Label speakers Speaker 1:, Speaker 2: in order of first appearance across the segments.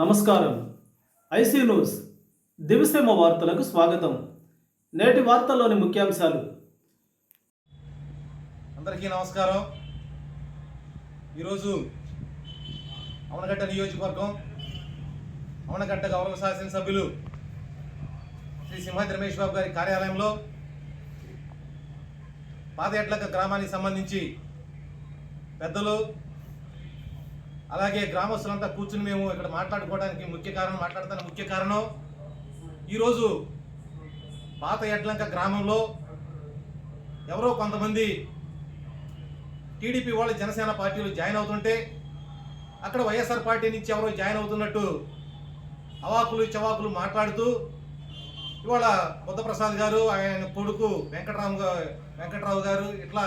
Speaker 1: నమస్కారం. IC news దివిసేమ వార్తలకు స్వాగతం. నేటి వార్తల్లోని ముఖ్యాంశాలు.
Speaker 2: అందరికీ నమస్కారం. ఈరోజు అవనగడ్డ నియోజకవర్గం అవనగడ్డ గౌరవ శాసనసభ్యులు శ్రీ సింహాద్రి రమేష్ బాబు గారి కార్యాలయంలో పాదయట్లక గ్రామానికి సంబంధించి పెద్దలు అలాగే గ్రామస్తులంతా కూర్చుని మేము ఇక్కడ మాట్లాడుకోవడానికి ముఖ్య కారణం ఈరోజు పాత ఎడ్లంక గ్రామంలో ఎవరో కొంతమంది టీడీపీ వాళ్ళు జనసేన పార్టీలు జాయిన్ అవుతుంటే అక్కడ వైఎస్ఆర్ పార్టీ నుంచి ఎవరో జాయిన్ అవుతున్నట్టు అవాకులు చవాకులు మాట్లాడుతూ ఇవాళ బుద్ధప్రసాద్ గారు, ఆయన కొడుకు వెంకట్రావు గారు ఇట్లా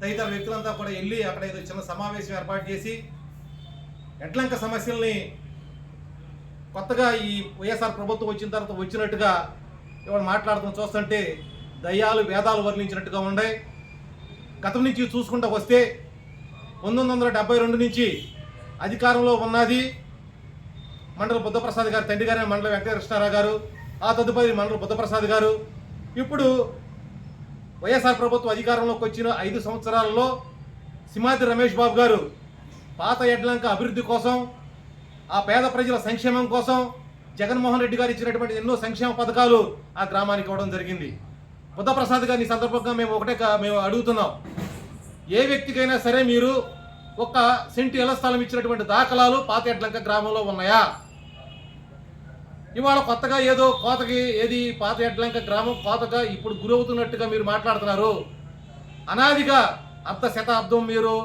Speaker 2: తదితర వ్యక్తులంతా కూడా వెళ్ళి అక్కడ ఏదో చిన్న సమావేశం ఏర్పాటు చేసి ఎడ్లంక సమస్యల్ని కొత్తగా ఈ వైఎస్ఆర్ ప్రభుత్వం వచ్చిన తర్వాత వచ్చినట్టుగా ఇవాళ మాట్లాడుతూ చూస్తుంటే దయ్యాలు వేదాలు వర్ణించినట్టుగా ఉన్నాయి. గతం నుంచి చూసుకుంటూ వస్తే 1972 నుంచి అధికారంలో ఉన్నది మండల బుద్ధప్రసాద్ గారు తండ్రి గారు, మండల వెంకటకృష్ణారావు గారు, ఆ తదుపరి మండల బుద్ధప్రసాద్ గారు. ఇప్పుడు వైఎస్ఆర్ ప్రభుత్వం అధికారంలోకి వచ్చిన 5 సంవత్సరాలలో సింహాద్రి రమేష్ బాబు గారు పాత ఎడ్లంక అభివృద్ధి కోసం, ఆ పేద ప్రజల సంక్షేమం కోసం జగన్మోహన్ రెడ్డి గారు ఇచ్చినటువంటి ఎన్నో సంక్షేమ పథకాలు ఆ గ్రామానికి ఇవ్వడం జరిగింది. బుద్ధప్రసాద్ గారిని సందర్భంగా మేము అడుగుతున్నాం, ఏ వ్యక్తికైనా సరే మీరు ఒక సెంటు ఇళ్ల స్థలం ఇచ్చినటువంటి దాఖలాలు పాత ఎడ్లంక గ్రామంలో ఉన్నాయా? ఇవాళ కొత్తగా ఏదో కోతకి ఏది పాత ఎడ్లంక గ్రామం కోతగా ఇప్పుడు గురవుతున్నట్టుగా మీరు మాట్లాడుతున్నారు. అనాదిగా అర్ధ శతాబ్దం మీరు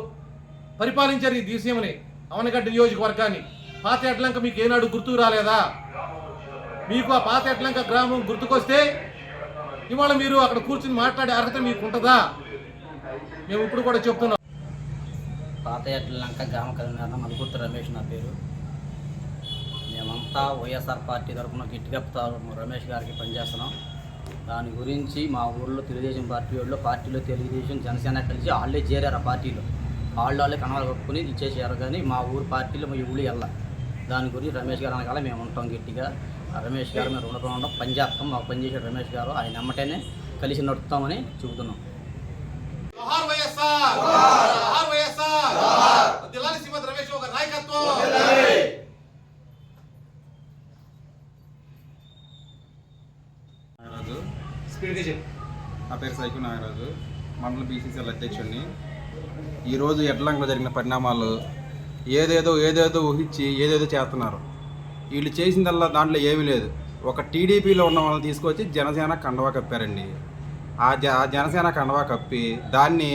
Speaker 2: పరిపాలించారు ఈ దేశంని, అవనగడ్డ నియోజకవర్గాన్ని. పాత ఎడ్లంక మీకు ఏనాడు గుర్తుకు రాలేదా? మీకు ఆ పాత ఎడ్లంక గ్రామం గుర్తుకొస్తే ఇవాళ మీరు అక్కడ కూర్చుని మాట్లాడే అర్హత మీకు ఉంటుందా? మేము ఇప్పుడు కూడా చెప్తున్నాం.
Speaker 3: పాత ఎడ్లంక గ్రామ కన్వీనర్ మలుగుర్తి రమేష్ నా పేరు. మేమంతా వైఎస్ఆర్ పార్టీ తరఫున గట్టిగా రమేష్ గారికి పనిచేస్తున్నాం. దాని గురించి మా ఊళ్ళో తెలుగుదేశం పార్టీలో తెలుగుదేశం జనసేన కలిసి వాళ్ళే చేరారు. ఆ పార్టీలో వాళ్ళే కనవాలు కప్పుకుని ఇచ్చేసారు. కానీ మా ఊరు పార్టీలో మా ఊళ్ళు వెళ్ళ. దాని గురించి రమేష్ గారు అనగాల మేము ఉంటాం గట్టిగా. రమేష్ గారు మేము రుణపడి పనిచేస్తాం. మాకు పనిచేసాడు రమేష్ గారు, ఆయన ఎమ్మటనే కలిసి నడుపుతామని చెబుతున్నాం.
Speaker 4: నా పేరు సైకు నాగరాజు, మండల బీసీసీఎల్ అధ్యక్షుడిని. ఈరోజు ఎడ్లంకలో జరిగిన పరిణామాలు ఏదేదో ఊహించి ఏదేదో చేస్తున్నారు. వీళ్ళు చేసిందల్లా దాంట్లో ఏమీ లేదు. ఒక టీడీపీలో ఉన్న వాళ్ళని తీసుకొచ్చి జనసేన కండవా కప్పారండి. ఆ జనసేన కండవా కప్పి దాన్ని